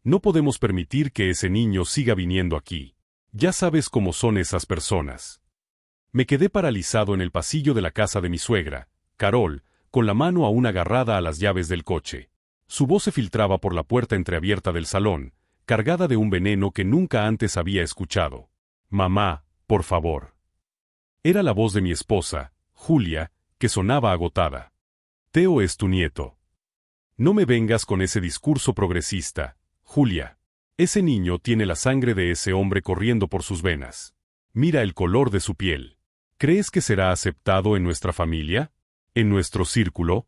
No podemos permitir que ese niño siga viniendo aquí. Ya sabes cómo son esas personas. Me quedé paralizado en el pasillo de la casa de mi suegra, Carol, con la mano aún agarrada a las llaves del coche. Su voz se filtraba por la puerta entreabierta del salón, cargada de un veneno que nunca antes había escuchado. Mamá, por favor. Era la voz de mi esposa, Julia, que sonaba agotada. Teo es tu nieto. No me vengas con ese discurso progresista, Julia. Ese niño tiene la sangre de ese hombre corriendo por sus venas. Mira el color de su piel. ¿Crees que será aceptado en nuestra familia? ¿En nuestro círculo?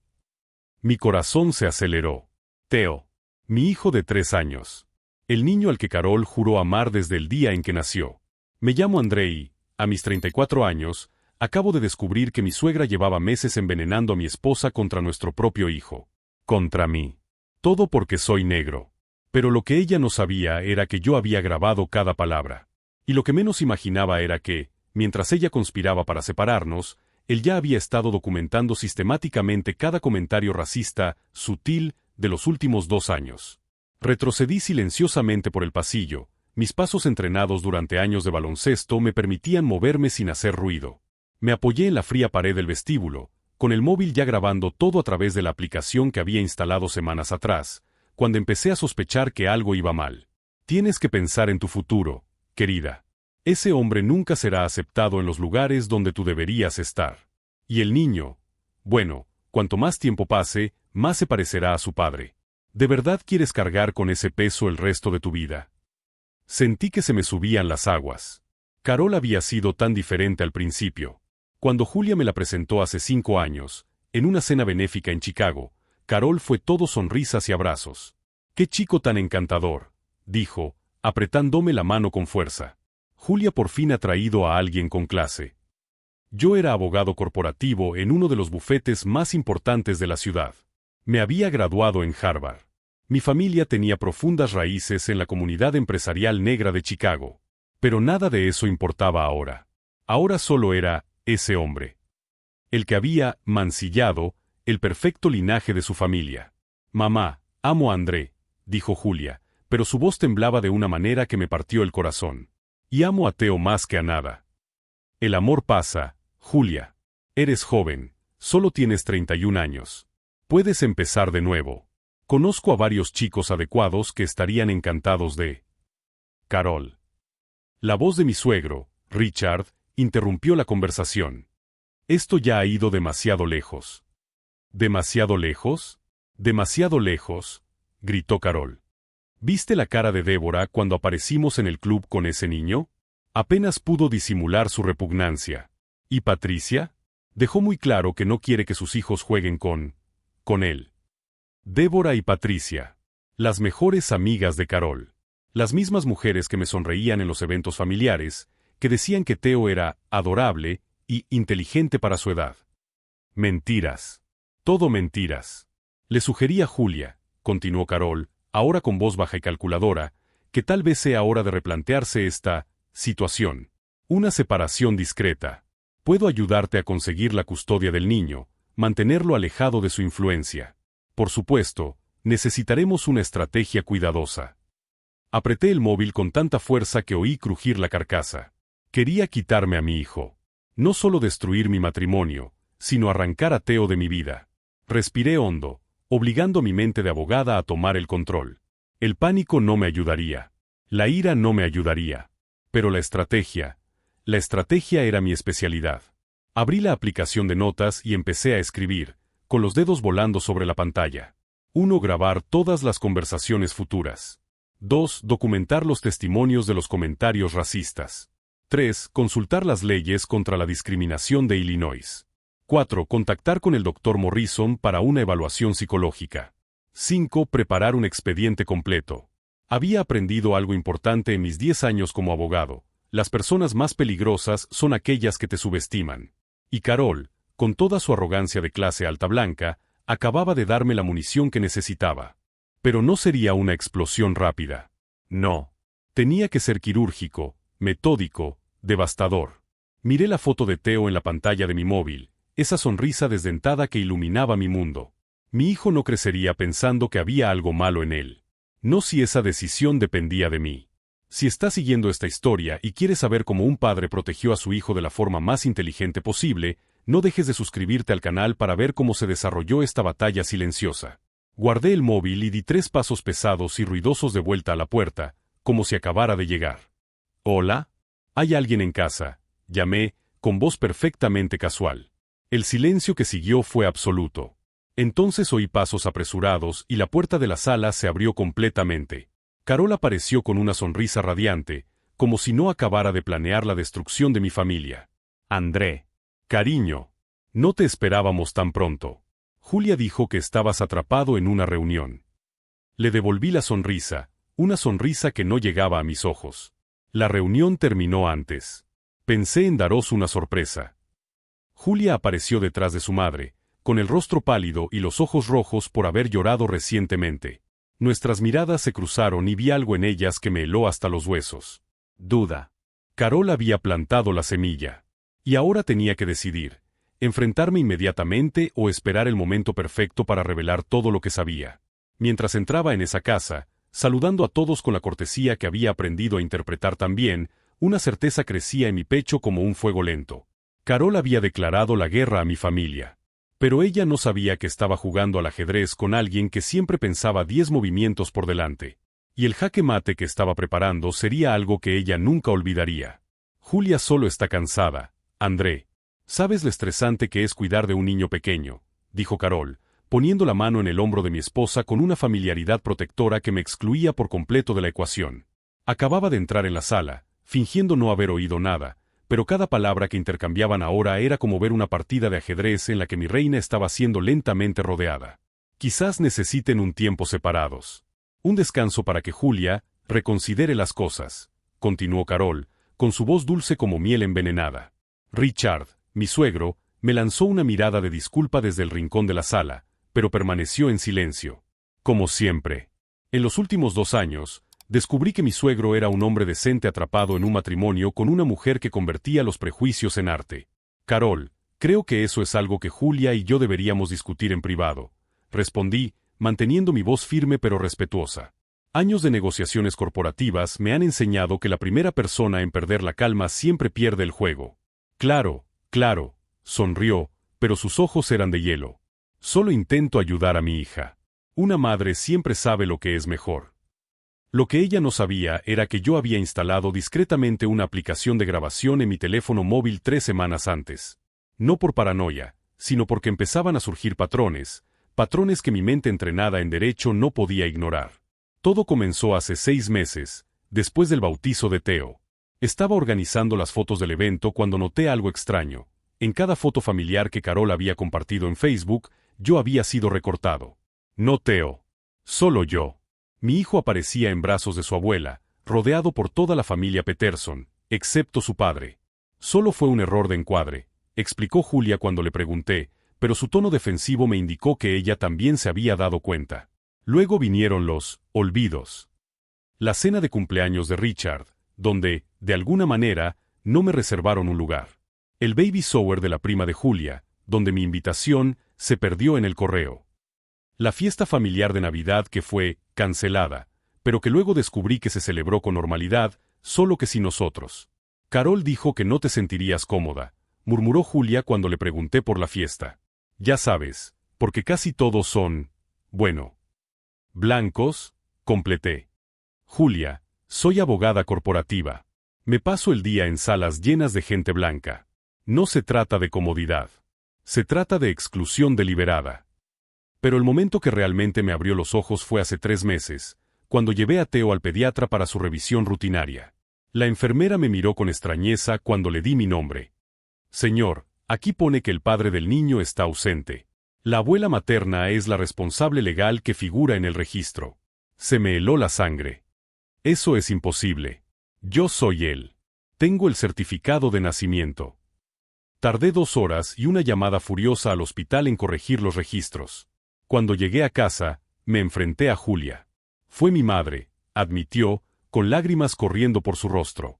Mi corazón se aceleró. Teo. Mi hijo de 3 años. El niño al que Carol juró amar desde el día en que nació. Me llamo André y, a mis 34 años, acabo de descubrir que mi suegra llevaba meses envenenando a mi esposa contra nuestro propio hijo. Contra mí. Todo porque soy negro. Pero lo que ella no sabía era que yo había grabado cada palabra. Y lo que menos imaginaba era que, mientras ella conspiraba para separarnos, él ya había estado documentando sistemáticamente cada comentario racista, sutil, de los últimos 2 años. Retrocedí silenciosamente por el pasillo. Mis pasos entrenados durante años de baloncesto me permitían moverme sin hacer ruido. Me apoyé en la fría pared del vestíbulo, con el móvil ya grabando todo a través de la aplicación que había instalado semanas atrás, cuando empecé a sospechar que algo iba mal. Tienes que pensar en tu futuro, querida. Ese hombre nunca será aceptado en los lugares donde tú deberías estar. Y el niño, bueno, cuanto más tiempo pase, más se parecerá a su padre. ¿De verdad quieres cargar con ese peso el resto de tu vida? Sentí que se me subían las aguas. Carol había sido tan diferente al principio. Cuando Julia me la presentó hace 5 años, en una cena benéfica en Chicago, Carol fue todo sonrisas y abrazos. «¡Qué chico tan encantador!», dijo, apretándome la mano con fuerza. Julia por fin ha traído a alguien con clase. Yo era abogado corporativo en uno de los bufetes más importantes de la ciudad. Me había graduado en Harvard. Mi familia tenía profundas raíces en la comunidad empresarial negra de Chicago. Pero nada de eso importaba ahora. Ahora solo era ese hombre. El que había mancillado el perfecto linaje de su familia. «Mamá, amo a André», dijo Julia, pero su voz temblaba de una manera que me partió el corazón. «Y amo a Teo más que a nada». El amor pasa, Julia. Eres joven, solo tienes 31 años. Puedes empezar de nuevo. Conozco a varios chicos adecuados que estarían encantados de... Carol. La voz de mi suegro, Richard, interrumpió la conversación. Esto ya ha ido demasiado lejos. ¿Demasiado lejos? Demasiado lejos, gritó Carol. ¿Viste la cara de Débora cuando aparecimos en el club con ese niño? Apenas pudo disimular su repugnancia. ¿Y Patricia? Dejó muy claro que no quiere que sus hijos jueguen con él. Débora y Patricia, las mejores amigas de Carol. Las mismas mujeres que me sonreían en los eventos familiares, que decían que Teo era adorable y inteligente para su edad. Mentiras. Todo mentiras. Le sugerí a Julia, continuó Carol, ahora con voz baja y calculadora, que tal vez sea hora de replantearse esta situación. Una separación discreta. Puedo ayudarte a conseguir la custodia del niño, mantenerlo alejado de su influencia. Por supuesto, necesitaremos una estrategia cuidadosa. Apreté el móvil con tanta fuerza que oí crujir la carcasa. Quería quitarme a mi hijo. No solo destruir mi matrimonio, sino arrancar a Teo de mi vida. Respiré hondo, obligando mi mente de abogada a tomar el control. El pánico no me ayudaría. La ira no me ayudaría. Pero la estrategia era mi especialidad. Abrí la aplicación de notas y empecé a escribir, con los dedos volando sobre la pantalla. 1. Grabar todas las conversaciones futuras. 2. Documentar los testimonios de los comentarios racistas. 3. Consultar las leyes contra la discriminación de Illinois. 4. Contactar con el Dr. Morrison para una evaluación psicológica. 5. Preparar un expediente completo. Había aprendido algo importante en mis 10 años como abogado. Las personas más peligrosas son aquellas que te subestiman. Y Carol, con toda su arrogancia de clase alta blanca, acababa de darme la munición que necesitaba. Pero no sería una explosión rápida. No. Tenía que ser quirúrgico, metódico, devastador. Miré la foto de Teo en la pantalla de mi móvil, esa sonrisa desdentada que iluminaba mi mundo. Mi hijo no crecería pensando que había algo malo en él. No si esa decisión dependía de mí. Si estás siguiendo esta historia y quieres saber cómo un padre protegió a su hijo de la forma más inteligente posible, no dejes de suscribirte al canal para ver cómo se desarrolló esta batalla silenciosa. Guardé el móvil y di 3 pasos pesados y ruidosos de vuelta a la puerta, como si acabara de llegar. «¿Hola? ¿Hay alguien en casa?», llamé, con voz perfectamente casual. El silencio que siguió fue absoluto. Entonces oí pasos apresurados y la puerta de la sala se abrió completamente. Carol apareció con una sonrisa radiante, como si no acabara de planear la destrucción de mi familia. «André. Cariño. No te esperábamos tan pronto. Julia dijo que estabas atrapado en una reunión». Le devolví la sonrisa, una sonrisa que no llegaba a mis ojos. La reunión terminó antes. Pensé en daros una sorpresa. Julia apareció detrás de su madre, con el rostro pálido y los ojos rojos por haber llorado recientemente. Nuestras miradas se cruzaron y vi algo en ellas que me heló hasta los huesos. Duda. Carol había plantado la semilla. Y ahora tenía que decidir, enfrentarme inmediatamente o esperar el momento perfecto para revelar todo lo que sabía. Mientras entraba en esa casa, saludando a todos con la cortesía que había aprendido a interpretar tan bien, una certeza crecía en mi pecho como un fuego lento. Carol había declarado la guerra a mi familia. Pero ella no sabía que estaba jugando al ajedrez con alguien que siempre pensaba 10 movimientos por delante. Y el jaque mate que estaba preparando sería algo que ella nunca olvidaría. Julia solo está cansada, André. ¿Sabes lo estresante que es cuidar de un niño pequeño?, dijo Carol, poniendo la mano en el hombro de mi esposa con una familiaridad protectora que me excluía por completo de la ecuación. Acababa de entrar en la sala, fingiendo no haber oído nada, pero cada palabra que intercambiaban ahora era como ver una partida de ajedrez en la que mi reina estaba siendo lentamente rodeada. Quizás necesiten un tiempo separados. Un descanso para que Julia reconsidere las cosas, continuó Carol, con su voz dulce como miel envenenada. Richard, mi suegro, me lanzó una mirada de disculpa desde el rincón de la sala, pero permaneció en silencio. Como siempre. En los últimos 2 años, descubrí que mi suegro era un hombre decente atrapado en un matrimonio con una mujer que convertía los prejuicios en arte. Carol, creo que eso es algo que Julia y yo deberíamos discutir en privado, respondí, manteniendo mi voz firme pero respetuosa. Años de negociaciones corporativas me han enseñado que la primera persona en perder la calma siempre pierde el juego. Claro, claro, sonrió, pero sus ojos eran de hielo. Solo intento ayudar a mi hija. Una madre siempre sabe lo que es mejor. Lo que ella no sabía era que yo había instalado discretamente una aplicación de grabación en mi teléfono móvil 3 semanas antes. No por paranoia, sino porque empezaban a surgir patrones que mi mente entrenada en derecho no podía ignorar. Todo comenzó hace 6 meses, después del bautizo de Theo. Estaba organizando las fotos del evento cuando noté algo extraño. En cada foto familiar que Carol había compartido en Facebook, yo había sido recortado. No Theo. Solo yo. Mi hijo aparecía en brazos de su abuela, rodeado por toda la familia Peterson, excepto su padre. Solo fue un error de encuadre, explicó Julia cuando le pregunté, pero su tono defensivo me indicó que ella también se había dado cuenta. Luego vinieron los olvidos. La cena de cumpleaños de Richard, donde, de alguna manera, no me reservaron un lugar. El baby shower de la prima de Julia, donde mi invitación se perdió en el correo. La fiesta familiar de Navidad que fue cancelada, pero que luego descubrí que se celebró con normalidad, solo que sin nosotros. Carol dijo que no te sentirías cómoda, murmuró Julia cuando le pregunté por la fiesta. Ya sabes, porque casi todos son, bueno, blancos, completé. Julia, soy abogada corporativa. Me paso el día en salas llenas de gente blanca. No se trata de comodidad. Se trata de exclusión deliberada. Pero el momento que realmente me abrió los ojos fue hace 3 meses, cuando llevé a Theo al pediatra para su revisión rutinaria. La enfermera me miró con extrañeza cuando le di mi nombre. Señor, aquí pone que el padre del niño está ausente. La abuela materna es la responsable legal que figura en el registro. Se me heló la sangre. Eso es imposible. Yo soy él. Tengo el certificado de nacimiento. Tardé 2 horas y una llamada furiosa al hospital en corregir los registros. Cuando llegué a casa, me enfrenté a Julia. Fue mi madre, admitió, con lágrimas corriendo por su rostro.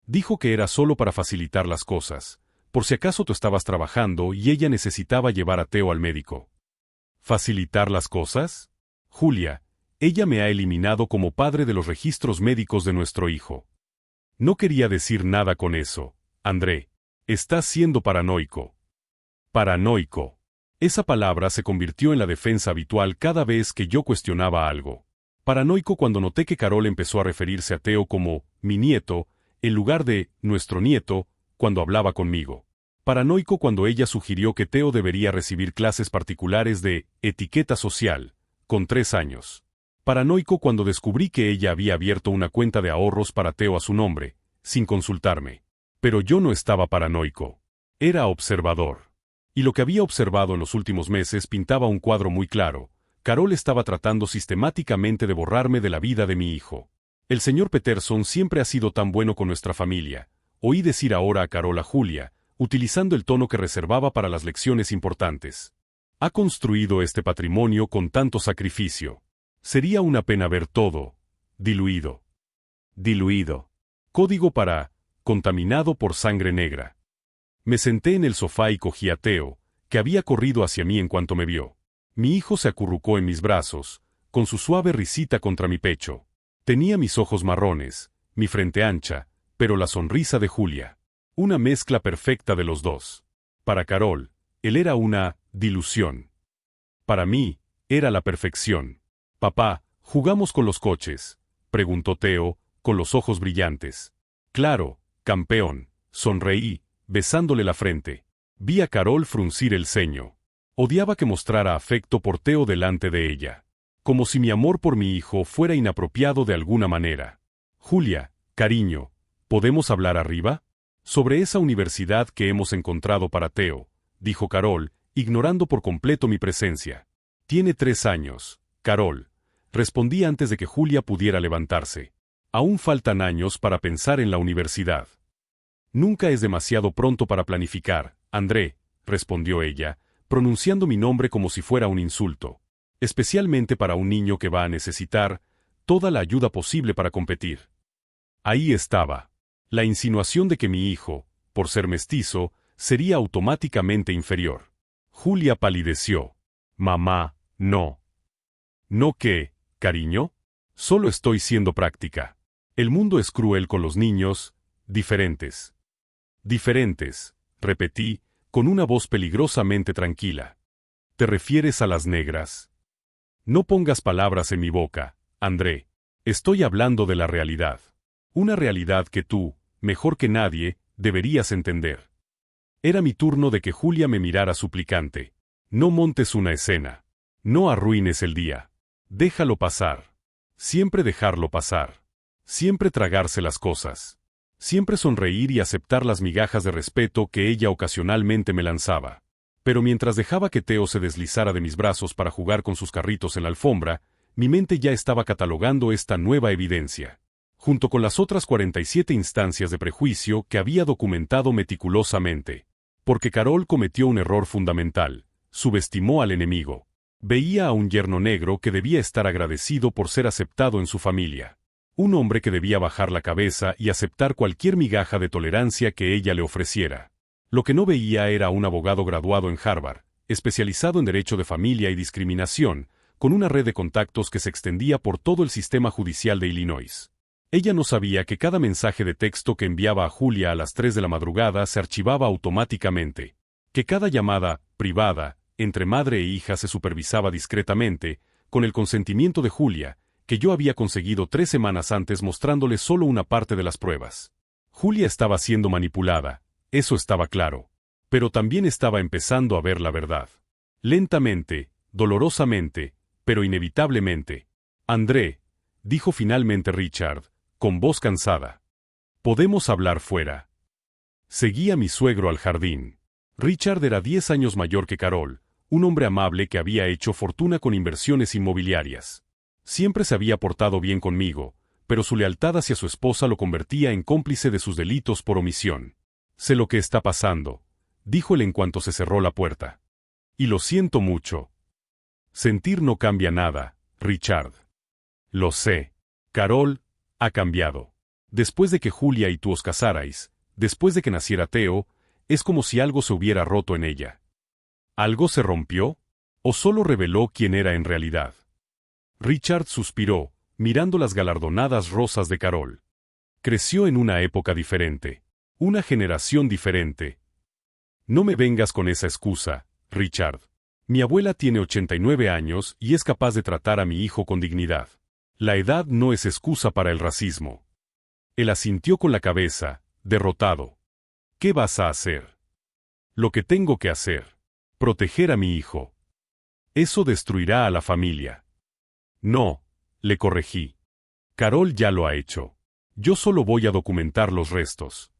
Dijo que era solo para facilitar las cosas, por si acaso tú estabas trabajando y ella necesitaba llevar a Theo al médico. ¿Facilitar las cosas? Julia, Ella me ha eliminado como padre de los registros médicos de nuestro hijo. No quería decir nada con eso, André. Estás siendo paranoico. Paranoico. Esa palabra se convirtió en la defensa habitual cada vez que yo cuestionaba algo. Paranoico cuando noté que Carol empezó a referirse a Theo como mi nieto, en lugar de nuestro nieto, cuando hablaba conmigo. Paranoico cuando ella sugirió que Theo debería recibir clases particulares de etiqueta social, con 3 años. Paranoico cuando descubrí que ella había abierto una cuenta de ahorros para Theo a su nombre, sin consultarme. Pero yo no estaba paranoico. Era observador. Y lo que había observado en los últimos meses pintaba un cuadro muy claro. Carol estaba tratando sistemáticamente de borrarme de la vida de mi hijo. El señor Peterson siempre ha sido tan bueno con nuestra familia. Oí decir ahora a Carol a Julia, utilizando el tono que reservaba para las lecciones importantes. Ha construido este patrimonio con tanto sacrificio. Sería una pena ver todo diluido. Diluido. Código para contaminado por sangre negra. Me senté en el sofá y cogí a Theo, que había corrido hacia mí en cuanto me vio. Mi hijo se acurrucó en mis brazos, con su suave risita contra mi pecho. Tenía mis ojos marrones, mi frente ancha, pero la sonrisa de Julia. Una mezcla perfecta de los dos. Para Carol, él era una dilución. Para mí, era la perfección. Papá, ¿jugamos con los coches?, preguntó Theo, con los ojos brillantes. Claro, campeón, sonreí, besándole la frente. Vi a Carol fruncir el ceño. Odiaba que mostrara afecto por Theo delante de ella. Como si mi amor por mi hijo fuera inapropiado de alguna manera. Julia, cariño, ¿podemos hablar arriba? Sobre esa universidad que hemos encontrado para Theo, dijo Carol, ignorando por completo mi presencia. Tiene 3 años, Carol, respondí antes de que Julia pudiera levantarse. Aún faltan años para pensar en la universidad. Nunca es demasiado pronto para planificar, André, respondió ella, pronunciando mi nombre como si fuera un insulto. Especialmente para un niño que va a necesitar toda la ayuda posible para competir. Ahí estaba. La insinuación de que mi hijo, por ser mestizo, sería automáticamente inferior. Julia palideció. Mamá, no. ¿No qué, cariño? Solo estoy siendo práctica. El mundo es cruel con los niños, diferentes. Diferentes, repetí, con una voz peligrosamente tranquila. ¿Te refieres a las negras? No pongas palabras en mi boca, André. Estoy hablando de la realidad. Una realidad que tú, mejor que nadie, deberías entender. Era mi turno de que Julia me mirara suplicante. No montes una escena. No arruines el día. Déjalo pasar. Siempre dejarlo pasar. Siempre tragarse las cosas. Siempre sonreír y aceptar las migajas de respeto que ella ocasionalmente me lanzaba. Pero mientras dejaba que Theo se deslizara de mis brazos para jugar con sus carritos en la alfombra, mi mente ya estaba catalogando esta nueva evidencia, junto con las otras 47 instancias de prejuicio que había documentado meticulosamente. Porque Carol cometió un error fundamental, subestimó al enemigo. Veía a un yerno negro que debía estar agradecido por ser aceptado en su familia. Un hombre que debía bajar la cabeza y aceptar cualquier migaja de tolerancia que ella le ofreciera. Lo que no veía era un abogado graduado en Harvard, especializado en derecho de familia y discriminación, con una red de contactos que se extendía por todo el sistema judicial de Illinois. Ella no sabía que cada mensaje de texto que enviaba a Julia a las 3 de la madrugada se archivaba automáticamente, que cada llamada privada entre madre e hija se supervisaba discretamente, con el consentimiento de Julia, que yo había conseguido 3 semanas antes mostrándole solo una parte de las pruebas. Julia estaba siendo manipulada, eso estaba claro, pero también estaba empezando a ver la verdad. Lentamente, dolorosamente, pero inevitablemente. André, dijo finalmente Richard, con voz cansada. Podemos hablar fuera. Seguí a mi suegro al jardín. Richard era 10 años mayor que Carol, un hombre amable que había hecho fortuna con inversiones inmobiliarias. Siempre se había portado bien conmigo, pero su lealtad hacia su esposa lo convertía en cómplice de sus delitos por omisión. Sé lo que está pasando, dijo él en cuanto se cerró la puerta. Y lo siento mucho. Sentir no cambia nada, Richard. Lo sé. Carol ha cambiado. Después de que Julia y tú os casarais, después de que naciera Theo, es como si algo se hubiera roto en ella. ¿Algo se rompió? ¿O solo reveló quién era en realidad? Richard suspiró, mirando las galardonadas rosas de Carol. Creció en una época diferente. Una generación diferente. No me vengas con esa excusa, Richard. Mi abuela tiene 89 años y es capaz de tratar a mi hijo con dignidad. La edad no es excusa para el racismo. Él asintió con la cabeza, derrotado. ¿Qué vas a hacer? Lo que tengo que hacer. Proteger a mi hijo. Eso destruirá a la familia. No, le corregí. Carol ya lo ha hecho. Yo solo voy a documentar los restos.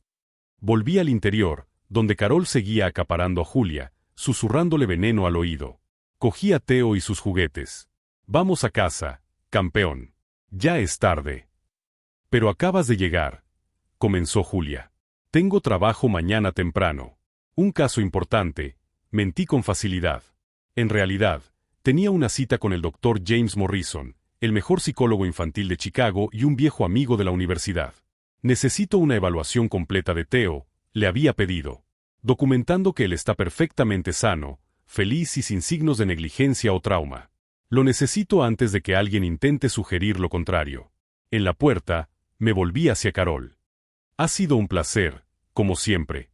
Volví al interior, donde Carol seguía acaparando a Julia, susurrándole veneno al oído. Cogí a Theo y sus juguetes. Vamos a casa, campeón. Ya es tarde. Pero acabas de llegar, comenzó Julia. Tengo trabajo mañana temprano. Un caso importante, mentí con facilidad. En realidad, tenía una cita con el Dr. James Morrison, el mejor psicólogo infantil de Chicago y un viejo amigo de la universidad. Necesito una evaluación completa de Theo, le había pedido, documentando que él está perfectamente sano, feliz y sin signos de negligencia o trauma. Lo necesito antes de que alguien intente sugerir lo contrario. En la puerta, me volví hacia Carol. Ha sido un placer, como siempre.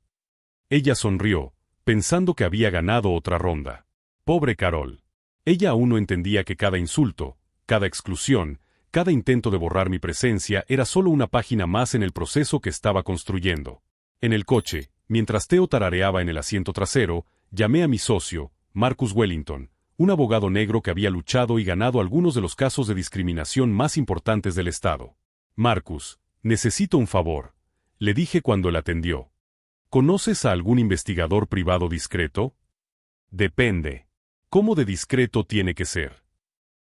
Ella sonrió, pensando que había ganado otra ronda. Pobre Carol. Ella aún no entendía que cada insulto, cada exclusión, cada intento de borrar mi presencia era solo una página más en el proceso que estaba construyendo. En el coche, mientras Theo tarareaba en el asiento trasero, llamé a mi socio, Marcus Wellington, un abogado negro que había luchado y ganado algunos de los casos de discriminación más importantes del estado. Marcus, necesito un favor, le dije cuando él atendió. ¿Conoces a algún investigador privado discreto? Depende. ¿Cómo de discreto tiene que ser?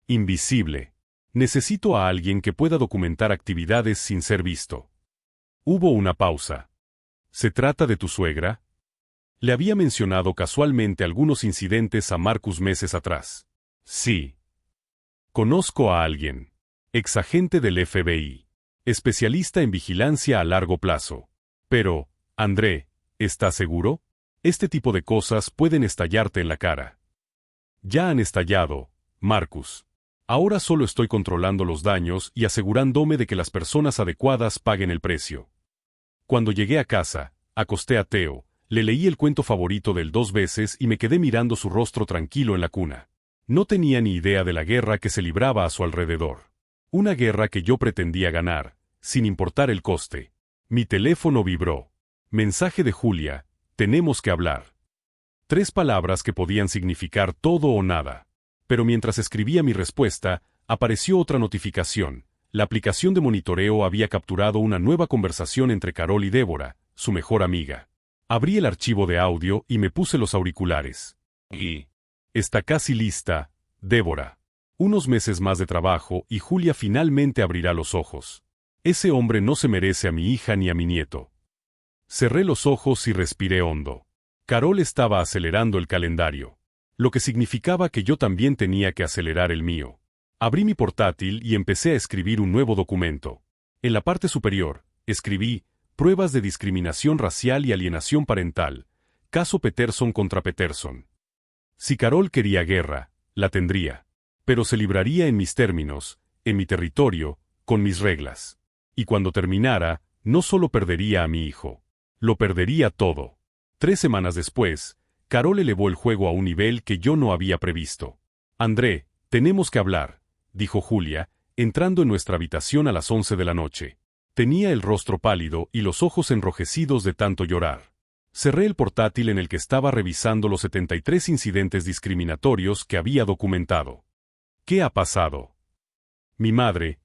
Invisible. Necesito a alguien que pueda documentar actividades sin ser visto. Hubo una pausa. ¿Se trata de tu suegra? Le había mencionado casualmente algunos incidentes a Marcus meses atrás. Sí. Conozco a alguien. Exagente del FBI. Especialista en vigilancia a largo plazo. Pero, André, ¿estás seguro? Este tipo de cosas pueden estallarte en la cara. Ya han estallado, Marcus. Ahora solo estoy controlando los daños y asegurándome de que las personas adecuadas paguen el precio. Cuando llegué a casa, acosté a Theo, le leí el cuento favorito del 2 veces y me quedé mirando su rostro tranquilo en la cuna. No tenía ni idea de la guerra que se libraba a su alrededor. Una guerra que yo pretendía ganar, sin importar el coste. Mi teléfono vibró. Mensaje de Julia, tenemos que hablar. 3 palabras que podían significar todo o nada. Pero mientras escribía mi respuesta, apareció otra notificación. La aplicación de monitoreo había capturado una nueva conversación entre Carol y Débora, su mejor amiga. Abrí el archivo de audio y me puse los auriculares. Está casi lista, Débora. Unos meses más de trabajo y Julia finalmente abrirá los ojos. Ese hombre no se merece a mi hija ni a mi nieto. Cerré los ojos y respiré hondo. Carol estaba acelerando el calendario, lo que significaba que yo también tenía que acelerar el mío. Abrí mi portátil y empecé a escribir un nuevo documento. En la parte superior, escribí Pruebas de discriminación racial y alienación parental. Caso Peterson contra Peterson. Si Carol quería guerra, la tendría. Pero se libraría en mis términos, en mi territorio, con mis reglas. Y cuando terminara, no solo perdería a mi hijo. Lo perdería todo. 3 semanas después, Carol elevó el juego a un nivel que yo no había previsto. André, tenemos que hablar, dijo Julia, entrando en nuestra habitación a las 11 de la noche. Tenía el rostro pálido y los ojos enrojecidos de tanto llorar. Cerré el portátil en el que estaba revisando los 73 incidentes discriminatorios que había documentado. ¿Qué ha pasado? Mi madre,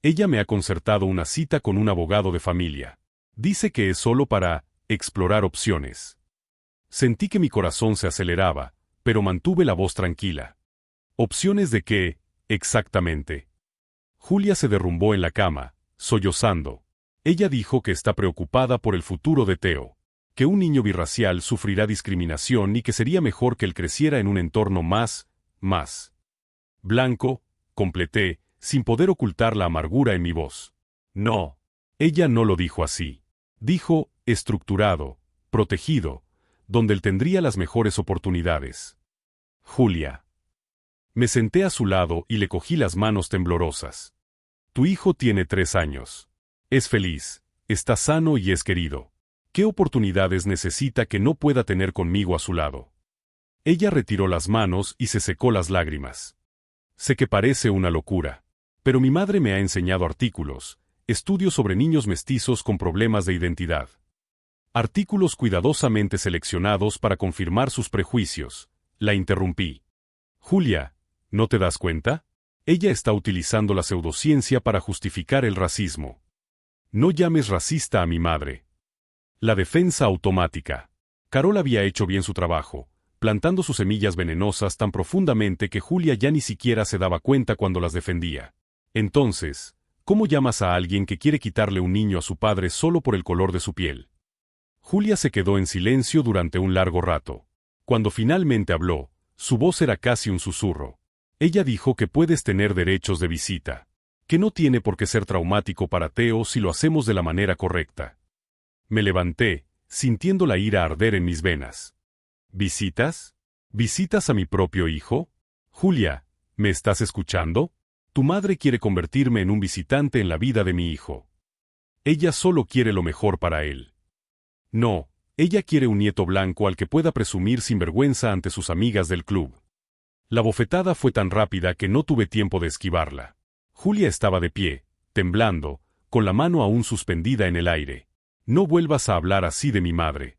ella me ha concertado una cita con un abogado de familia. Dice que es solo para explorar opciones. Sentí que mi corazón se aceleraba, pero mantuve la voz tranquila. ¿Opciones de qué, exactamente? Julia se derrumbó en la cama, sollozando. Ella dijo que está preocupada por el futuro de Theo, que un niño birracial sufrirá discriminación y que sería mejor que él creciera en un entorno más blanco, completé, sin poder ocultar la amargura en mi voz. No. Ella no lo dijo así. Dijo, estructurado, protegido, donde él tendría las mejores oportunidades. Julia. Me senté a su lado y le cogí las manos temblorosas. Tu hijo tiene 3 años. Es feliz, está sano y es querido. ¿Qué oportunidades necesita que no pueda tener conmigo a su lado? Ella retiró las manos y se secó las lágrimas. Sé que parece una locura, pero mi madre me ha enseñado artículos, estudios sobre niños mestizos con problemas de identidad. Artículos cuidadosamente seleccionados para confirmar sus prejuicios. La interrumpí. Julia, ¿no te das cuenta? Ella está utilizando la pseudociencia para justificar el racismo. No llames racista a mi madre. La defensa automática. Carol había hecho bien su trabajo, plantando sus semillas venenosas tan profundamente que Julia ya ni siquiera se daba cuenta cuando las defendía. Entonces, ¿cómo llamas a alguien que quiere quitarle un niño a su padre solo por el color de su piel? Julia se quedó en silencio durante un largo rato. Cuando finalmente habló, su voz era casi un susurro. Ella dijo que puedes tener derechos de visita, que no tiene por qué ser traumático para Theo si lo hacemos de la manera correcta. Me levanté, sintiendo la ira arder en mis venas. ¿Visitas? ¿Visitas a mi propio hijo? Julia, ¿me estás escuchando? Tu madre quiere convertirme en un visitante en la vida de mi hijo. Ella solo quiere lo mejor para él. No, ella quiere un nieto blanco al que pueda presumir sin vergüenza ante sus amigas del club. La bofetada fue tan rápida que no tuve tiempo de esquivarla. Julia estaba de pie, temblando, con la mano aún suspendida en el aire. No vuelvas a hablar así de mi madre.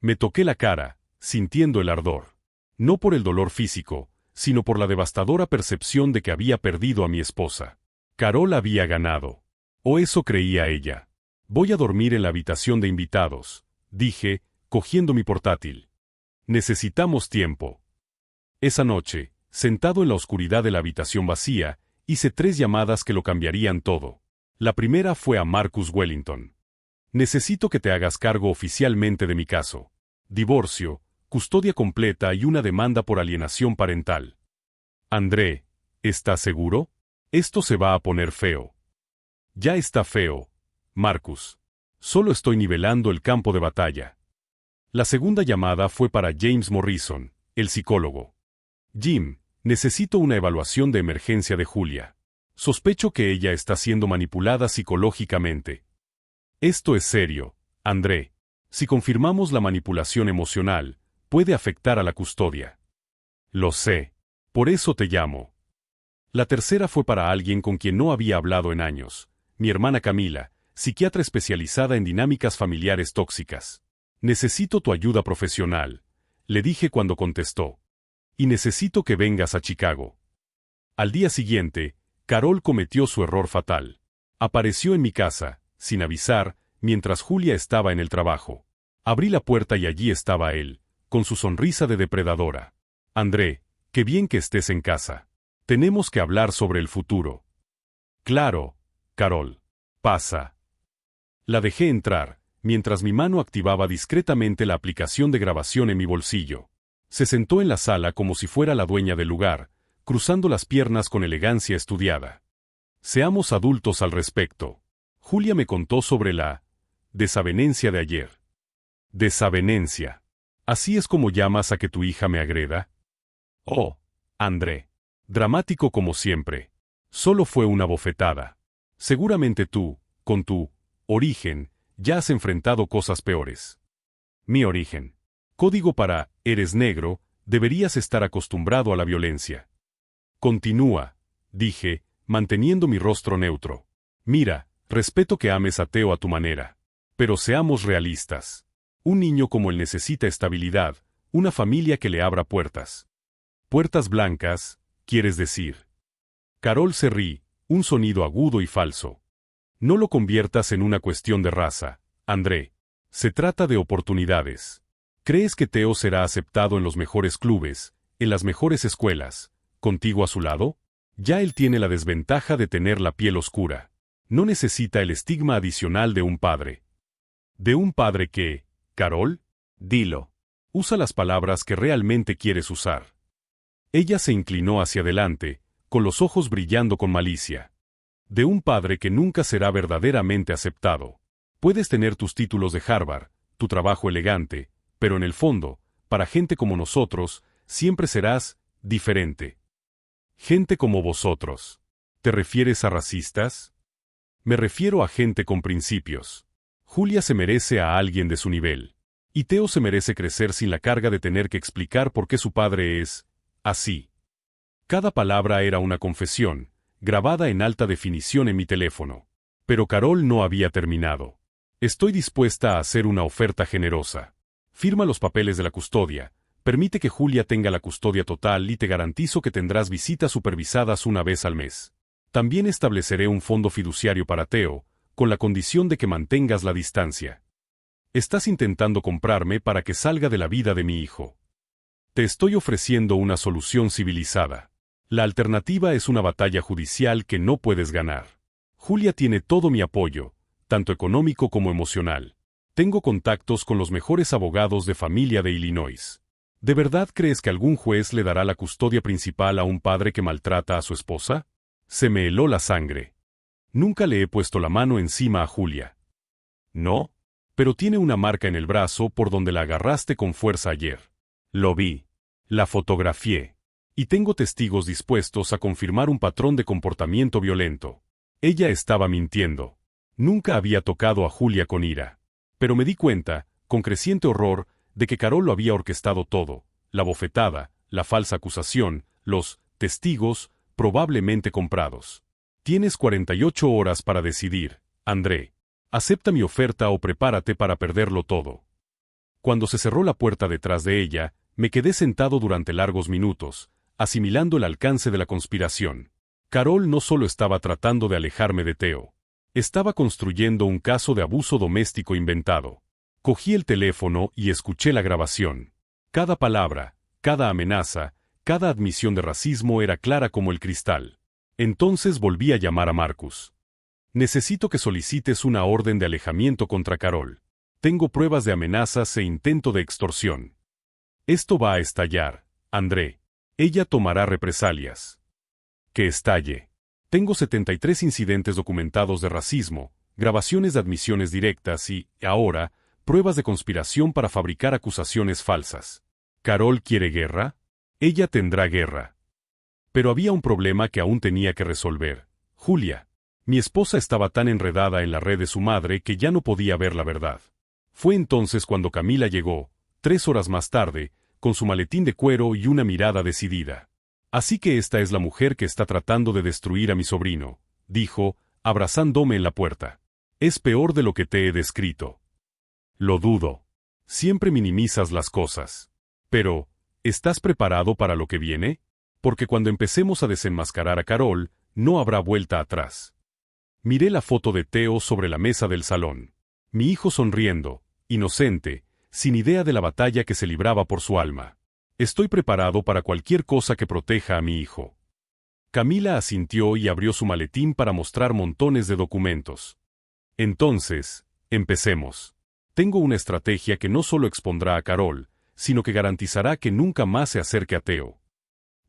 Me toqué la cara, sintiendo el ardor. No por el dolor físico, sino por la devastadora percepción de que había perdido a mi esposa. Carol había ganado. O eso creía ella. Voy a dormir en la habitación de invitados, dije, cogiendo mi portátil. Necesitamos tiempo. Esa noche, sentado en la oscuridad de la habitación vacía, hice 3 llamadas que lo cambiarían todo. La primera fue a Marcus Wellington. Necesito que te hagas cargo oficialmente de mi caso. Divorcio, custodia completa y una demanda por alienación parental. André, ¿estás seguro? Esto se va a poner feo. Ya está feo, Marcus. Solo estoy nivelando el campo de batalla. La segunda llamada fue para James Morrison, el psicólogo. Jim, necesito una evaluación de emergencia de Julia. Sospecho que ella está siendo manipulada psicológicamente. Esto es serio, André. Si confirmamos la manipulación emocional, puede afectar a la custodia. Lo sé. Por eso te llamo. La tercera fue para alguien con quien no había hablado en años, mi hermana Camila, psiquiatra especializada en dinámicas familiares tóxicas. Necesito tu ayuda profesional, le dije cuando contestó. Y necesito que vengas a Chicago. Al día siguiente, Carol cometió su error fatal. Apareció en mi casa, sin avisar, mientras Julia estaba en el trabajo. Abrí la puerta y allí estaba él, con su sonrisa de depredadora. André, qué bien que estés en casa. Tenemos que hablar sobre el futuro. Claro, Carol. Pasa. La dejé entrar, mientras mi mano activaba discretamente la aplicación de grabación en mi bolsillo. Se sentó en la sala como si fuera la dueña del lugar, cruzando las piernas con elegancia estudiada. Seamos adultos al respecto. Julia me contó sobre la desavenencia de ayer. Desavenencia. ¿Así es como llamas a que tu hija me agreda? Oh, André. Dramático como siempre. Solo fue una bofetada. Seguramente tú, con tu origen, ya has enfrentado cosas peores. Mi origen. Código para, eres negro, deberías estar acostumbrado a la violencia. Continúa, dije, manteniendo mi rostro neutro. Mira, respeto que ames a Theo a tu manera. Pero seamos realistas. Un niño como él necesita estabilidad, una familia que le abra puertas. Puertas blancas, ¿quieres decir? Carol se rí, un sonido agudo y falso. No lo conviertas en una cuestión de raza, André. Se trata de oportunidades. ¿Crees que Theo será aceptado en los mejores clubes, en las mejores escuelas, contigo a su lado? Ya él tiene la desventaja de tener la piel oscura. No necesita el estigma adicional de un padre. ¿De un padre que, Carol? Dilo. Usa las palabras que realmente quieres usar. Ella se inclinó hacia adelante, con los ojos brillando con malicia. De un padre que nunca será verdaderamente aceptado. Puedes tener tus títulos de Harvard, tu trabajo elegante, pero en el fondo, para gente como nosotros, siempre serás diferente. Gente como vosotros. ¿Te refieres a racistas? Me refiero a gente con principios. Julia se merece a alguien de su nivel. Y Teo se merece crecer sin la carga de tener que explicar por qué su padre es así. Cada palabra era una confesión, grabada en alta definición en mi teléfono. Pero Carol no había terminado. Estoy dispuesta a hacer una oferta generosa. Firma los papeles de la custodia, permite que Julia tenga la custodia total y te garantizo que tendrás visitas supervisadas una vez al mes. También estableceré un fondo fiduciario para Teo, con la condición de que mantengas la distancia. Estás intentando comprarme para que salga de la vida de mi hijo. Te estoy ofreciendo una solución civilizada. La alternativa es una batalla judicial que no puedes ganar. Julia tiene todo mi apoyo, tanto económico como emocional. Tengo contactos con los mejores abogados de familia de Illinois. ¿De verdad crees que algún juez le dará la custodia principal a un padre que maltrata a su esposa? Se me heló la sangre. Nunca le he puesto la mano encima a Julia. No, pero tiene una marca en el brazo por donde la agarraste con fuerza ayer. Lo vi. La fotografié. Y tengo testigos dispuestos a confirmar un patrón de comportamiento violento. Ella estaba mintiendo. Nunca había tocado a Julia con ira. Pero me di cuenta, con creciente horror, de que Carol lo había orquestado todo: la bofetada, la falsa acusación, los testigos, probablemente comprados. Tienes 48 horas para decidir, André. Acepta mi oferta o prepárate para perderlo todo. Cuando se cerró la puerta detrás de ella, me quedé sentado durante largos minutos, asimilando el alcance de la conspiración. Carol no solo estaba tratando de alejarme de Teo. Estaba construyendo un caso de abuso doméstico inventado. Cogí el teléfono y escuché la grabación. Cada palabra, cada amenaza, cada admisión de racismo era clara como el cristal. Entonces volví a llamar a Marcus. Necesito que solicites una orden de alejamiento contra Carol. Tengo pruebas de amenazas e intento de extorsión. Esto va a estallar, André. Ella tomará represalias. Que estalle. Tengo 73 incidentes documentados de racismo, grabaciones de admisiones directas y, ahora, pruebas de conspiración para fabricar acusaciones falsas. ¿Carol quiere guerra? Ella tendrá guerra. Pero había un problema que aún tenía que resolver. Julia. Mi esposa estaba tan enredada en la red de su madre que ya no podía ver la verdad. Fue entonces cuando Camila llegó, 3 horas más tarde, con su maletín de cuero y una mirada decidida. Así que esta es la mujer que está tratando de destruir a mi sobrino, dijo, abrazándome en la puerta. Es peor de lo que te he descrito. Lo dudo. Siempre minimizas las cosas. Pero, ¿estás preparado para lo que viene? Porque cuando empecemos a desenmascarar a Carol, no habrá vuelta atrás. Miré la foto de Teo sobre la mesa del salón. Mi hijo sonriendo, inocente, sin idea de la batalla que se libraba por su alma. Estoy preparado para cualquier cosa que proteja a mi hijo. Camila asintió y abrió su maletín para mostrar montones de documentos. Entonces, empecemos. Tengo una estrategia que no solo expondrá a Carol, sino que garantizará que nunca más se acerque a Teo.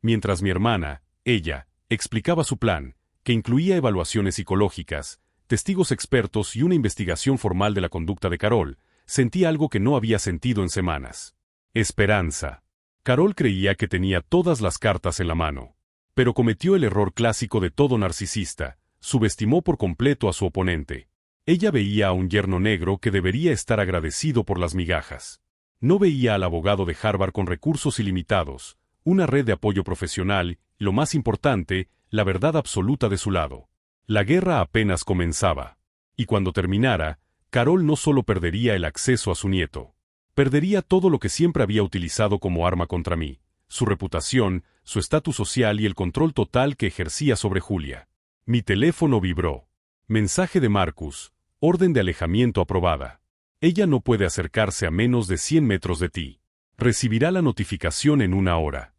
Mientras mi hermana, ella, explicaba su plan, que incluía evaluaciones psicológicas, testigos expertos y una investigación formal de la conducta de Carol, sentí algo que no había sentido en semanas. Esperanza. Carol creía que tenía todas las cartas en la mano. Pero cometió el error clásico de todo narcisista: subestimó por completo a su oponente. Ella veía a un yerno negro que debería estar agradecido por las migajas. No veía al abogado de Harvard con recursos ilimitados, una red de apoyo profesional y, lo más importante, la verdad absoluta de su lado. La guerra apenas comenzaba. Y cuando terminara, Carol no solo perdería el acceso a su nieto. Perdería todo lo que siempre había utilizado como arma contra mí: su reputación, su estatus social y el control total que ejercía sobre Julia. Mi teléfono vibró. Mensaje de Marcus: orden de alejamiento aprobada. Ella no puede acercarse a menos de 100 metros de ti. Recibirá la notificación en 1 hora.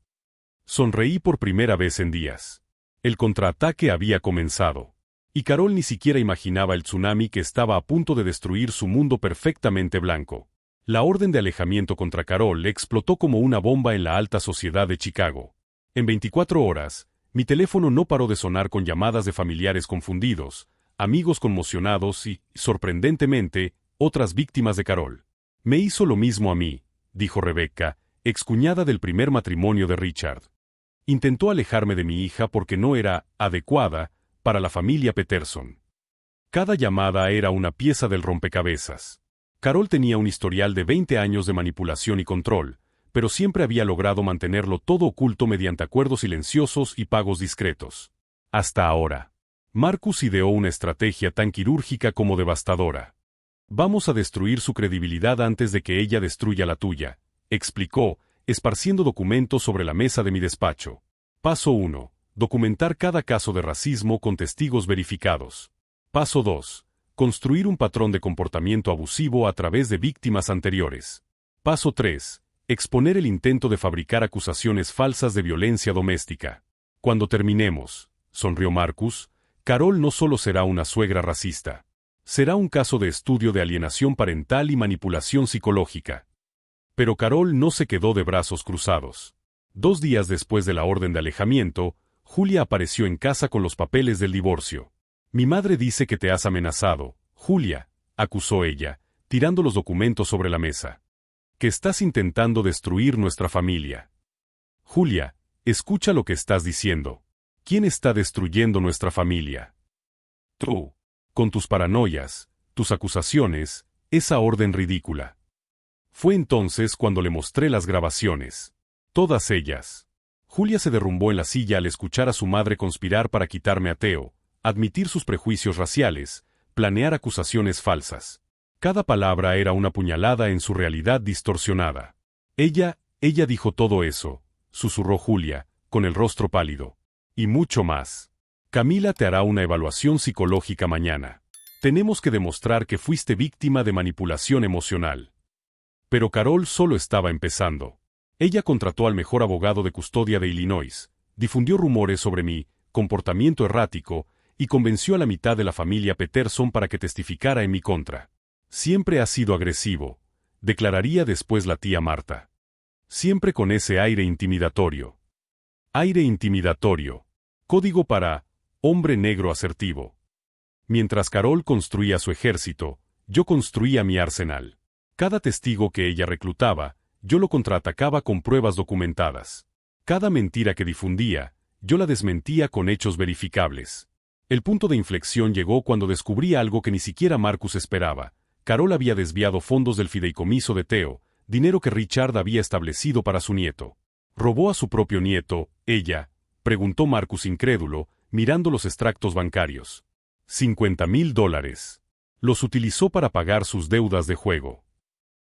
Sonreí por primera vez en días. El contraataque había comenzado. Y Carol ni siquiera imaginaba el tsunami que estaba a punto de destruir su mundo perfectamente blanco. La orden de alejamiento contra Carol explotó como una bomba en la alta sociedad de Chicago. En 24 horas, mi teléfono no paró de sonar con llamadas de familiares confundidos, amigos conmocionados y, sorprendentemente, otras víctimas de Carol. Me hizo lo mismo a mí, dijo Rebecca, excuñada del primer matrimonio de Richard. Intentó alejarme de mi hija porque no era adecuada para la familia Peterson. Cada llamada era una pieza del rompecabezas. Carol tenía un historial de 20 años de manipulación y control, pero siempre había logrado mantenerlo todo oculto mediante acuerdos silenciosos y pagos discretos. Hasta ahora. Marcus ideó una estrategia tan quirúrgica como devastadora. Vamos a destruir su credibilidad antes de que ella destruya la tuya, explicó, esparciendo documentos sobre la mesa de mi despacho. Paso 1. Documentar cada caso de racismo con testigos verificados. Paso 2. Construir un patrón de comportamiento abusivo a través de víctimas anteriores. Paso 3. Exponer el intento de fabricar acusaciones falsas de violencia doméstica. Cuando terminemos, sonrió Marcus, Carol no solo será una suegra racista. Será un caso de estudio de alienación parental y manipulación psicológica. Pero Carol no se quedó de brazos cruzados. 2 días después de la orden de alejamiento, Julia apareció en casa con los papeles del divorcio. Mi madre dice que te has amenazado, Julia, acusó ella, tirando los documentos sobre la mesa. Que estás intentando destruir nuestra familia. Julia, escucha lo que estás diciendo. ¿Quién está destruyendo nuestra familia? Tú. Con tus paranoias, tus acusaciones, esa orden ridícula. Fue entonces cuando le mostré las grabaciones. Todas ellas. Julia se derrumbó en la silla al escuchar a su madre conspirar para quitarme a Theo, admitir sus prejuicios raciales, planear acusaciones falsas. Cada palabra era una puñalada en su realidad distorsionada. Ella dijo todo eso, susurró Julia, con el rostro pálido. Y mucho más. Camila te hará una evaluación psicológica mañana. Tenemos que demostrar que fuiste víctima de manipulación emocional. Pero Carol solo estaba empezando. Ella contrató al mejor abogado de custodia de Illinois, difundió rumores sobre mi comportamiento errático y convenció a la mitad de la familia Peterson para que testificara en mi contra. Siempre ha sido agresivo, declararía después la tía Marta. Siempre con ese aire intimidatorio. Aire intimidatorio. Código para hombre negro asertivo. Mientras Carol construía su ejército, yo construía mi arsenal. Cada testigo que ella reclutaba, yo lo contraatacaba con pruebas documentadas. Cada mentira que difundía, yo la desmentía con hechos verificables. El punto de inflexión llegó cuando descubrí algo que ni siquiera Marcus esperaba. Carol había desviado fondos del fideicomiso de Theo, dinero que Richard había establecido para su nieto. ¿Robó a su propio nieto, ella?, preguntó Marcus incrédulo, mirando los extractos bancarios. $50,000. Los utilizó para pagar sus deudas de juego.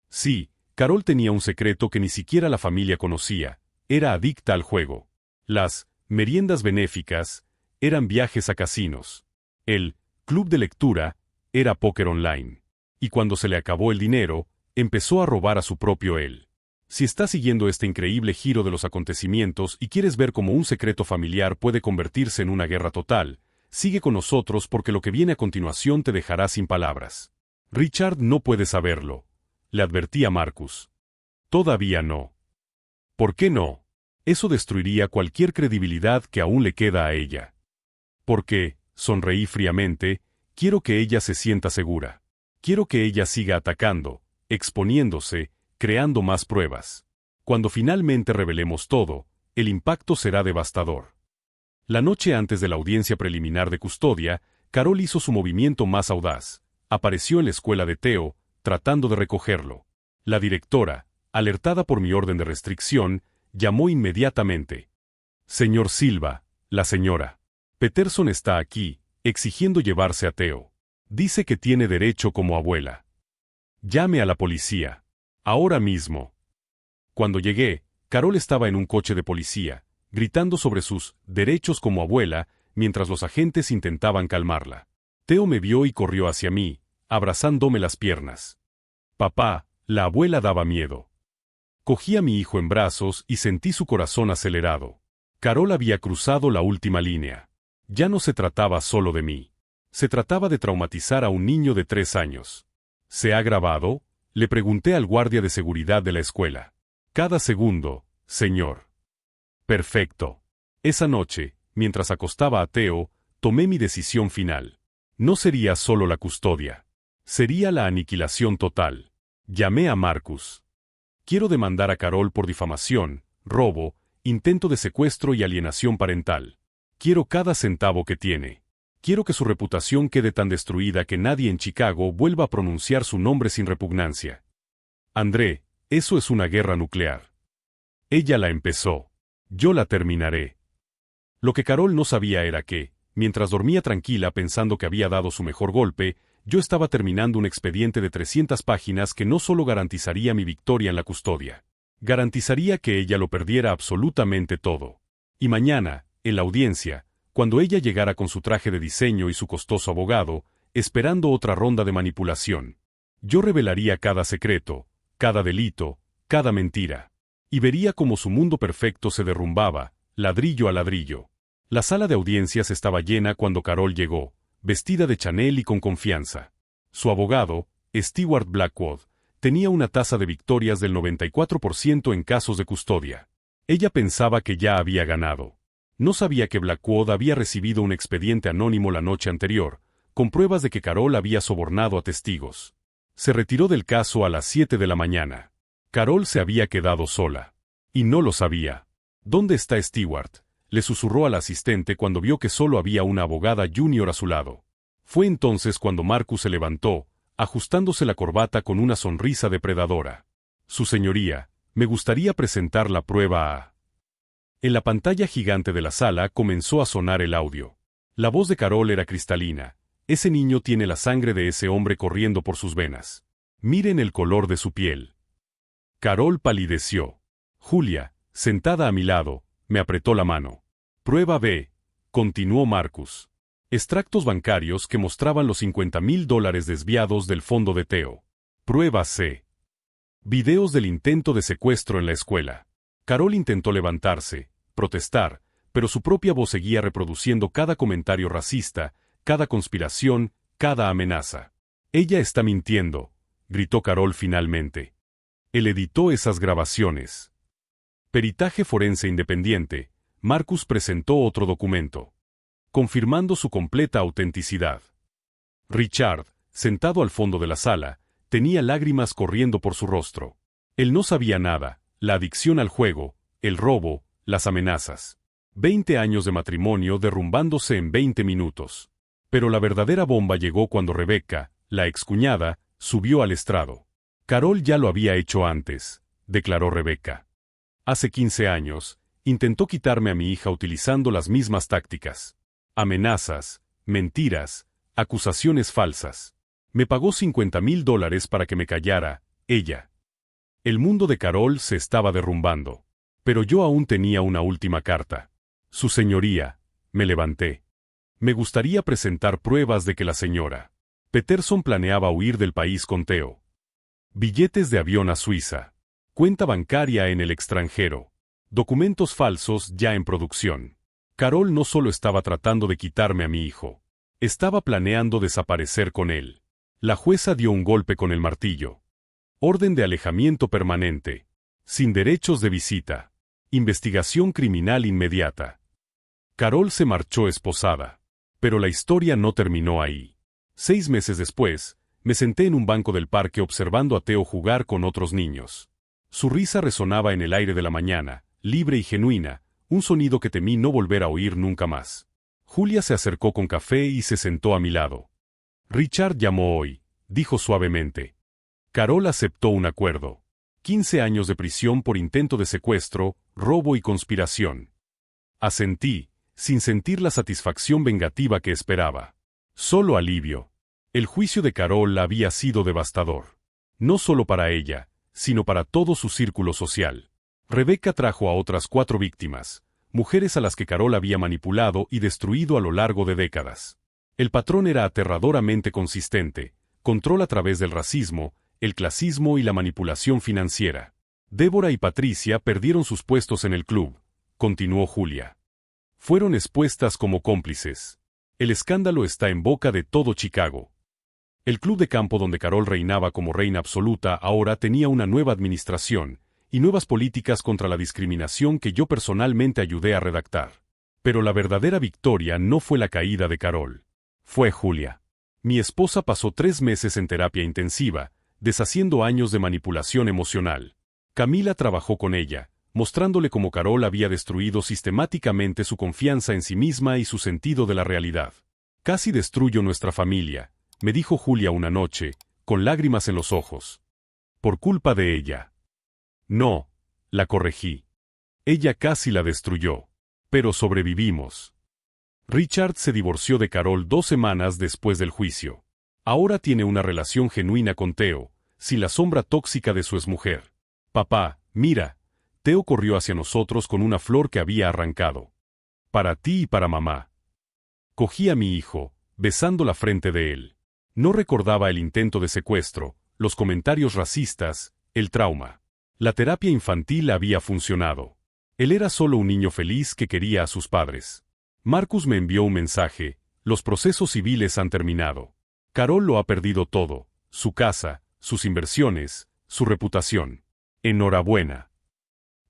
Sí, Carol tenía un secreto que ni siquiera la familia conocía, era adicta al juego. Las meriendas benéficas eran viajes a casinos. El club de lectura era póker online. Y cuando se le acabó el dinero, empezó a robar a su propio él. Si estás siguiendo este increíble giro de los acontecimientos y quieres ver cómo un secreto familiar puede convertirse en una guerra total, sigue con nosotros porque lo que viene a continuación te dejará sin palabras. Richard no puede saberlo, le advertía Marcus. Todavía no. ¿Por qué no? Eso destruiría cualquier credibilidad que aún le queda a ella. Porque, sonreí fríamente, quiero que ella se sienta segura. Quiero que ella siga atacando, exponiéndose, creando más pruebas. Cuando finalmente revelemos todo, el impacto será devastador. La noche antes de la audiencia preliminar de custodia, Carol hizo su movimiento más audaz. Apareció en la escuela de Theo, tratando de recogerlo. La directora, alertada por mi orden de restricción, llamó inmediatamente. Señor Silva, la señora Peterson está aquí, exigiendo llevarse a Theo. Dice que tiene derecho como abuela. Llame a la policía. Ahora mismo. Cuando llegué, Carol estaba en un coche de policía, gritando sobre sus derechos como abuela, mientras los agentes intentaban calmarla. Theo me vio y corrió hacia mí, abrazándome las piernas. Papá, la abuela daba miedo. Cogí a mi hijo en brazos y sentí su corazón acelerado. Carol había cruzado la última línea. Ya no se trataba solo de mí. Se trataba de traumatizar a un niño de 3 años. ¿Se ha grabado? Le pregunté al guardia de seguridad de la escuela. Cada segundo, señor. Perfecto. Esa noche, mientras acostaba a Theo, tomé mi decisión final. No sería solo la custodia. Sería la aniquilación total. Llamé a Marcus. Quiero demandar a Carol por difamación, robo intento de secuestro y alienación parental. Quiero cada centavo que tiene. Quiero que su reputación quede tan destruida que nadie en Chicago vuelva a pronunciar su nombre sin repugnancia. André, eso es una guerra nuclear. Ella la empezó. Yo la terminaré. Lo que Carol no sabía era que, mientras dormía tranquila pensando que había dado su mejor golpe, yo estaba terminando un expediente de 300 páginas que no solo garantizaría mi victoria en la custodia, garantizaría que ella lo perdiera absolutamente todo. Y mañana, en la audiencia, cuando ella llegara con su traje de diseño y su costoso abogado, esperando otra ronda de manipulación, yo revelaría cada secreto, cada delito, cada mentira. Y vería cómo su mundo perfecto se derrumbaba, ladrillo a ladrillo. La sala de audiencias estaba llena cuando Carol llegó, vestida de Chanel y con confianza. Su abogado, Stewart Blackwood, tenía una tasa de victorias del 94% en casos de custodia. Ella pensaba que ya había ganado. No sabía que Blackwood había recibido un expediente anónimo la noche anterior, con pruebas de que Carol había sobornado a testigos. Se retiró del caso a las 7 de la mañana. Carol se había quedado sola. Y no lo sabía. ¿Dónde está Stewart?, le susurró al asistente cuando vio que solo había una abogada junior a su lado. Fue entonces cuando Marcus se levantó, ajustándose la corbata con una sonrisa depredadora. Su señoría, me gustaría presentar la prueba a... En la pantalla gigante de la sala comenzó a sonar el audio. La voz de Carol era cristalina. Ese niño tiene la sangre de ese hombre corriendo por sus venas. Miren el color de su piel. Carol palideció. Julia, sentada a mi lado, me apretó la mano. Prueba B, continuó Marcus. Extractos bancarios que mostraban los $50,000 desviados del fondo de Theo. Prueba C. Videos del intento de secuestro en la escuela. Carol intentó levantarse, protestar, pero su propia voz seguía reproduciendo cada comentario racista, cada conspiración, cada amenaza. Ella está mintiendo, gritó Carol finalmente. Él editó esas grabaciones. Peritaje forense independiente. Marcus presentó otro documento, confirmando su completa autenticidad. Richard, sentado al fondo de la sala, tenía lágrimas corriendo por su rostro. Él no sabía nada, la adicción al juego, el robo, las amenazas. 20 años de matrimonio derrumbándose en 20 minutos. Pero la verdadera bomba llegó cuando Rebecca, la excuñada, subió al estrado. Carol ya lo había hecho antes, declaró Rebecca. Hace 15 años, intentó quitarme a mi hija utilizando las mismas tácticas. Amenazas, mentiras, acusaciones falsas. Me pagó $50,000 para que me callara, ella. El mundo de Carol se estaba derrumbando. Pero yo aún tenía una última carta. Su señoría, me levanté. Me gustaría presentar pruebas de que la señora Peterson planeaba huir del país con Theo. Billetes de avión a Suiza. Cuenta bancaria en el extranjero. Documentos falsos ya en producción. Carol no solo estaba tratando de quitarme a mi hijo. Estaba planeando desaparecer con él. La jueza dio un golpe con el martillo. Orden de alejamiento permanente. Sin derechos de visita. Investigación criminal inmediata. Carol se marchó esposada. Pero la historia no terminó ahí. 6 meses después, me senté en un banco del parque observando a Theo jugar con otros niños. Su risa resonaba en el aire de la mañana, libre y genuina, un sonido que temí no volver a oír nunca más. Julia se acercó con café y se sentó a mi lado. Richard llamó hoy, dijo suavemente. Carol aceptó un acuerdo. 15 años de prisión por intento de secuestro, robo y conspiración. Asentí, sin sentir la satisfacción vengativa que esperaba. Solo alivio. El juicio de Carol había sido devastador. No solo para ella, sino para todo su círculo social. Rebecca trajo a otras 4 víctimas, mujeres a las que Carol había manipulado y destruido a lo largo de décadas. El patrón era aterradoramente consistente, control a través del racismo, el clasismo y la manipulación financiera. Débora y Patricia perdieron sus puestos en el club, continuó Julia. Fueron expuestas como cómplices. El escándalo está en boca de todo Chicago. El club de campo donde Carol reinaba como reina absoluta ahora tenía una nueva administración y nuevas políticas contra la discriminación que yo personalmente ayudé a redactar. Pero la verdadera victoria no fue la caída de Carol. Fue Julia. Mi esposa pasó 3 meses en terapia intensiva, deshaciendo años de manipulación emocional. Camila trabajó con ella, mostrándole cómo Carol había destruido sistemáticamente su confianza en sí misma y su sentido de la realidad. «Casi destruyo nuestra familia», me dijo Julia una noche, con lágrimas en los ojos. «Por culpa de ella». «No», la corregí. «Ella casi la destruyó. Pero sobrevivimos». Richard se divorció de Carol 2 semanas después del juicio. Ahora tiene una relación genuina con Theo, sin la sombra tóxica de su exmujer. «Papá, mira». Theo corrió hacia nosotros con una flor que había arrancado. «Para ti y para mamá». Cogí a mi hijo, besando la frente de él. No recordaba el intento de secuestro, los comentarios racistas, el trauma. La terapia infantil había funcionado. Él era solo un niño feliz que quería a sus padres. Marcus me envió un mensaje: «Los procesos civiles han terminado. Carol lo ha perdido todo, su casa, sus inversiones, su reputación. Enhorabuena».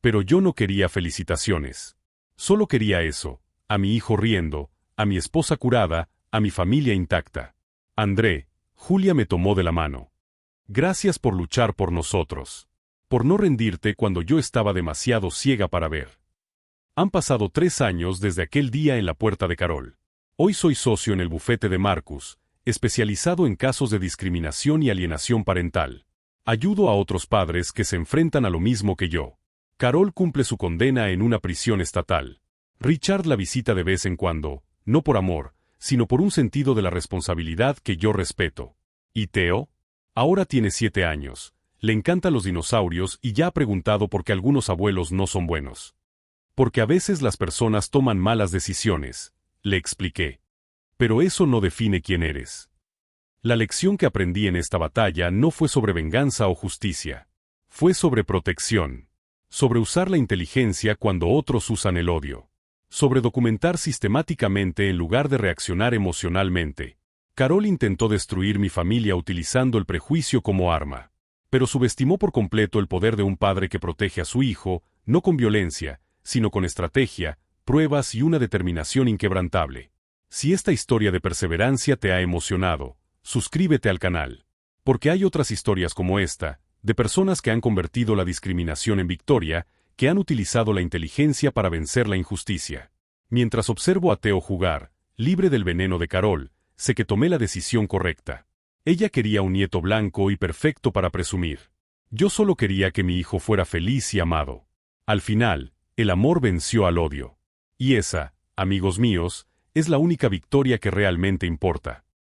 Pero yo no quería felicitaciones. Solo quería eso: a mi hijo riendo, a mi esposa curada, a mi familia intacta. «André», Julia me tomó de la mano. «Gracias por luchar por nosotros. Por no rendirte cuando yo estaba demasiado ciega para ver». Han pasado 3 años desde aquel día en la puerta de Carol. Hoy soy socio en el bufete de Marcus, especializado en casos de discriminación y alienación parental. Ayudo a otros padres que se enfrentan a lo mismo que yo. Carol cumple su condena en una prisión estatal. Richard la visita de vez en cuando, no por amor, sino por un sentido de la responsabilidad que yo respeto. ¿Y Theo? Ahora tiene 7 años, le encantan los dinosaurios y ya ha preguntado por qué algunos abuelos no son buenos. «Porque a veces las personas toman malas decisiones», le expliqué. «Pero eso no define quién eres». La lección que aprendí en esta batalla no fue sobre venganza o justicia. Fue sobre protección. Sobre usar la inteligencia cuando otros usan el odio. Sobre documentar sistemáticamente en lugar de reaccionar emocionalmente. Carol intentó destruir mi familia utilizando el prejuicio como arma. Pero subestimó por completo el poder de un padre que protege a su hijo, no con violencia, sino con estrategia, pruebas y una determinación inquebrantable. Si esta historia de perseverancia te ha emocionado, suscríbete al canal. Porque hay otras historias como esta, de personas que han convertido la discriminación en victoria, que han utilizado la inteligencia para vencer la injusticia. Mientras observo a Theo jugar, libre del veneno de Carol, sé que tomé la decisión correcta. Ella quería un nieto blanco y perfecto para presumir. Yo solo quería que mi hijo fuera feliz y amado. Al final, el amor venció al odio. Y esa, amigos míos, es la única victoria que realmente importa.